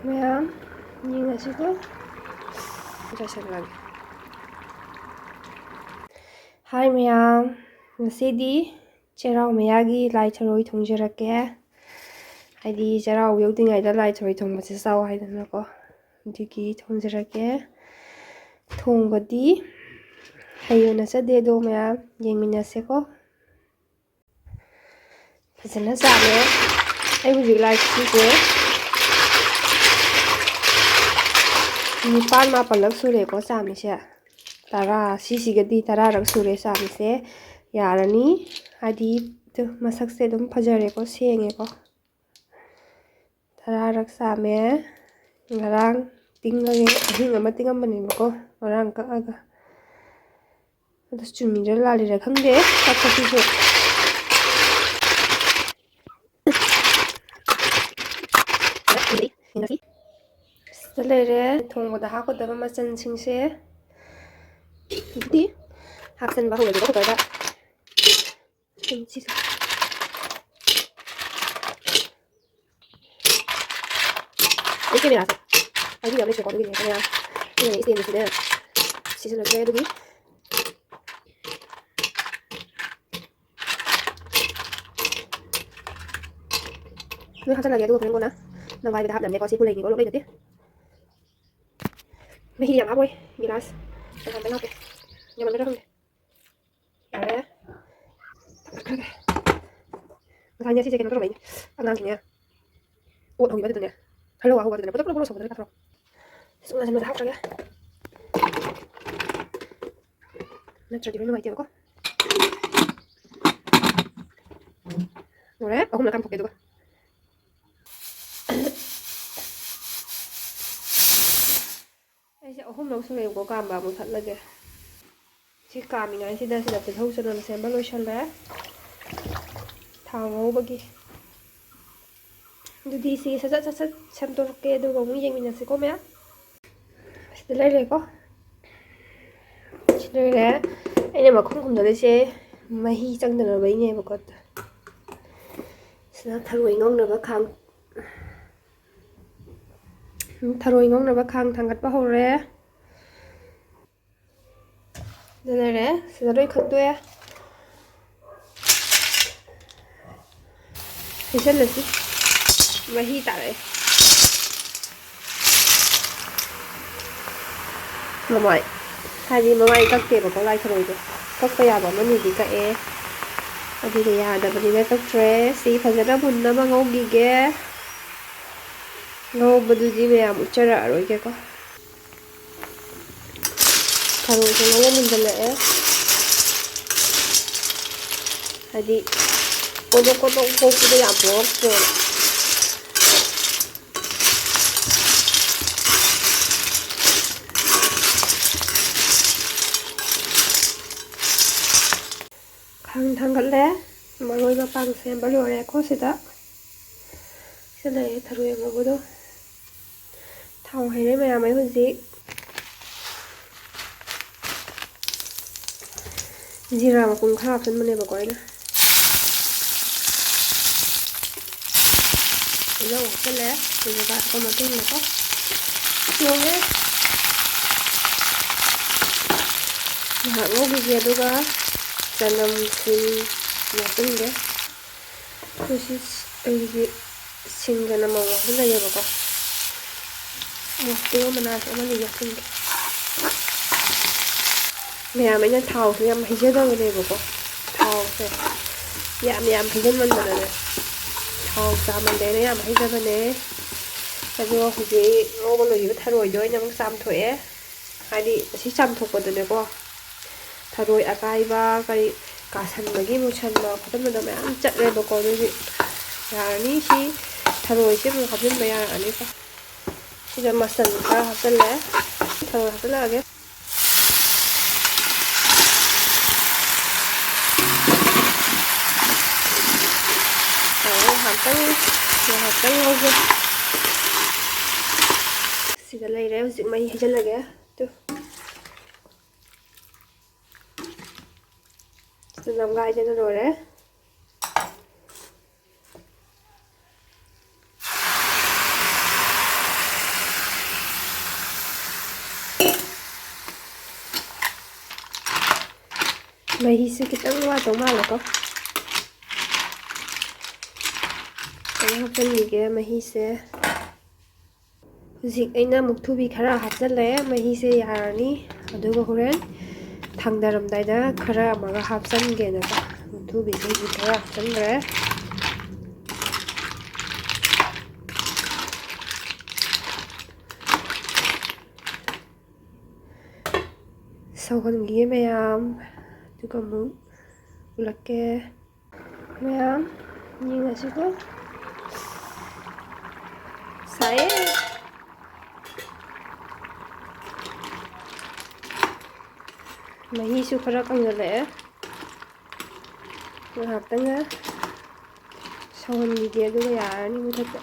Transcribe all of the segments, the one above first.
Ma'am, yingasigo. Jasalage. Hi ma'am. Ngasidi cheirao mayagi lai tharoi thongjarake. Haidi cheirao yodingaida lai tharoi thongbase saw haidanako. Digi thongjarake. Thongbadi hayona sade do ma'am yengminaseko. Fazana same. I would like to go. Nipan ma palak sure ko sami se tara sisigadi tara rak sure sami se yarani hadi to masak se dum phajare ko senge ko tara rak same ngarang tinglage hinga ma tingam bani ko ngarang ka aga adas chumi ra lali ra khangde takka su Salere thongda ha ko da ma chan sing se di haksan ba ho ko da Sensisa. Ini biasa. Lagi yang saya begini ya. Ini isi sini. Sisi lagi lagi. Ini hasil lagi itu keren guna. Nampak kita hab namanya kasih pulai ni kalau lagi nanti. Mesti yang apa boy? Gilas. Jangan tengok ke. Jangan merah ni. Ya. Masanya sih saya kena terus ini. Angan ni ya. Oh, tahu ibadah tu ni. Halo, aku baca betul betul betul betul. Semua sama dah ya. Nak cari mana macam aku? Boleh? Aku nak kampung itu. Saya aku nak suruh aku gambar muat lagi. Si kami ni sida tahu sudah sembal lotion lah. Tahu bagi. Jadi si sasa campur ke dua kamu yang minat sih ya. Setelah itu setelah ini makan dari si mahi cang dan apa ini buat. Setelah tharoi ngong naba kang tangkat bahor ya. Setelah tharoi khatu ya. Hasil lagi. Mahi tarik. Mamai. Hari mamai kak teh bapak lai tharoi tu. Kak payah bapak ni dika Adi dia ada berdiri kak tres. Si fazana bunna mangau gige. Ngau baduji me am ucara aroi ke ko. Tharoi tu ngau mundala Adi kodok ko tu ya blok tu. Tanggal le, maroi ma pang sem balore ko sida. Sida e tharoi ma bodo. Thau hai re ma mai hoji. Jira ma kum kha phan mane ba koi na. Ilo ko le, ko ba ko ma tin ko. Yo ne. Na ngo bi do ga Tanam sin yakin deh. Terus ini singa nama wahuna ya bapa. Waktu mana sama ni yakin deh. Meyamnya tahu sih yang hijau dah ni bapa. Tahu sih. Meyam hijau mana deh. Tahu sama deh ni yang hijau ni. Tapi waktu ni orang lu juga tharoi doy yang sam tu Hadi si sam tu kau tu ni ko. Tharoi akaiba kai kasan lagi muchan ba khatam da me am chat re ba ko ni yani si tharoi si mu khabin ba ya ani ka si da masan ka hasal le tharoi hasal age hatang hoje si da lai re hujik mai hijal lage tu làm gai cho nó rồi đấy. ꯃꯍꯤꯁꯦ ꯈꯤꯇꯪ ꯋꯥꯠꯇꯧ ꯃꯥꯜꯂꯦꯀꯣ ꯑꯩ ꯍꯥꯞꯆꯟꯕꯤꯒꯦ ꯃꯍꯤꯁꯦ ꯍꯧꯖꯤꯛ ꯑꯩꯅ ꯃꯨꯛꯊ꯭ꯔꯨꯕꯤ ꯈꯔ ꯍꯥꯞꯆꯜꯂꯦ ꯃꯍꯤꯁꯦ ꯌꯥꯔꯅꯤ ꯑꯗꯨꯒ ꯍꯣꯔꯦꯟ ꯊꯥꯡꯗꯔꯝꯗꯥꯏꯗ ꯈꯔ ꯑꯃꯒ ꯍꯥꯞꯆꯟꯒꯦꯅꯀꯣ ꯃꯨꯛꯊ꯭ꯔꯨꯕꯤꯁꯦ ꯍꯧꯖꯤꯛ ꯈꯔ ꯍꯥꯞꯆꯟꯈ꯭ꯔꯦ ꯁꯧꯍꯟꯈꯤꯒꯦ ꯃꯌꯥꯝ ꯑꯗꯨꯒ ꯑꯃꯨꯛ ꯎꯠꯂꯛꯀꯦ ꯃꯌꯥꯝ ꯌꯦꯡꯉꯁꯤꯀꯣ ꯁꯥꯏꯌꯦ ꯃꯍꯤꯁꯨ ꯈꯔ ꯀꯪꯁꯤꯜꯂꯛꯑꯦ ꯉꯥꯏꯍꯥꯛꯇꯪꯒ ꯁꯧꯍꯟꯈꯤꯒꯦ ꯑꯗꯨꯒ ꯌꯥꯔꯅꯤ ꯃꯨꯊꯠꯄ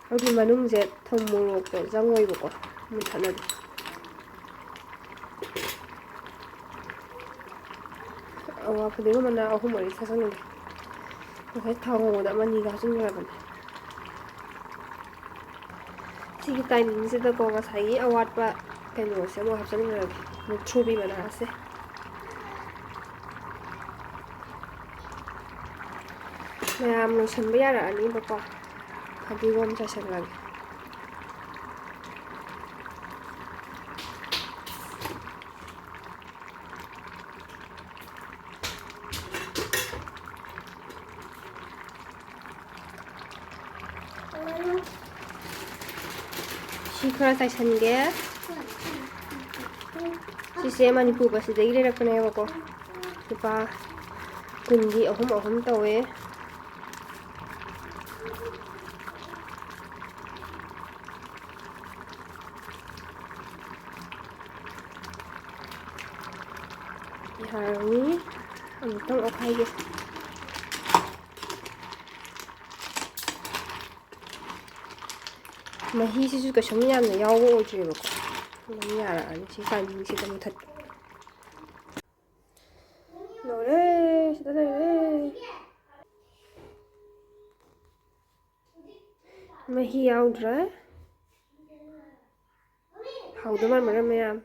ꯍꯧꯖꯤꯛ ꯃꯅꯨꯡꯁꯦ ꯊꯨꯝ ꯃꯣꯔꯣꯛꯇꯣ ꯆꯪꯉꯣꯏꯕꯀꯣ ꯃꯨꯊꯠꯂꯗꯤ ꯑꯋꯥ ꯐꯗꯤꯒꯣꯝ ꯃꯅꯥ 3 ꯃꯔꯤ ꯊꯥꯛꯆꯟꯒꯦ ꯉꯁꯥꯏ ꯊꯥꯎ ꯉꯧꯕꯗ 1 2 ꯍꯥꯞꯆꯤꯟꯈ꯭ꯔꯕꯅꯦ ꯁꯤꯒꯤ ꯇꯥꯏꯃꯤꯡꯁꯤꯗꯀꯣ ꯉꯁꯥꯏꯒꯤ ꯑꯋꯥꯠꯄ ꯀꯩꯅꯣꯁꯦ ꯑꯃꯨꯛ ꯍꯥꯞꯆꯤꯟꯈ꯭ꯔꯒꯦ ꯃꯨꯛꯊ꯭ꯔꯨꯕꯤ ꯃꯅꯥꯁꯦ ꯃꯌꯥꯝ ꯂꯣꯏꯁꯟꯕ ꯌꯥꯔꯛꯑꯅꯤꯕꯀꯣ ꯐꯗꯤꯒꯣꯝ ꯆꯥꯏꯁꯤꯜꯂꯒꯦ ꯁꯤ ꯈꯔ ꯆꯥꯏꯁꯟꯒꯦ ꯁꯤꯁꯦ ꯃꯅꯤꯄꯨꯔ ꯕꯁꯁꯤꯗꯒꯤ ꯂꯩꯔꯛꯄꯅꯦꯕꯀꯣ ꯂꯨꯄꯥ 10ꯒꯤ 3 ꯇꯧꯋꯦ ꯌꯥꯔꯅꯤ ꯑꯃꯨꯛꯇꯪ ꯑꯣꯠꯈꯥꯏꯒꯦ ꯃꯍꯤꯁꯤꯁꯨ ꯀꯩꯁꯨꯝ ꯌꯥꯝꯅ ꯌꯥꯎꯕ ꯑꯣꯏꯗ꯭ꯔꯦꯕꯀꯣ ꯑꯗꯨꯝ ꯌꯥꯔꯛꯑꯅꯤ ꯁꯤ ꯇꯥꯏꯃꯤꯡꯁꯤꯗ ꯃꯨꯊꯠꯄ ꯂꯣꯏꯔꯦ ꯁꯤꯗ ꯂꯩꯔꯦ ꯃꯍꯤ ꯌꯥꯎꯗ꯭ꯔꯦ ꯍꯥꯎꯗꯧ ꯃꯥꯟꯕ꯭ꯔꯥ ꯃꯌꯥꯝ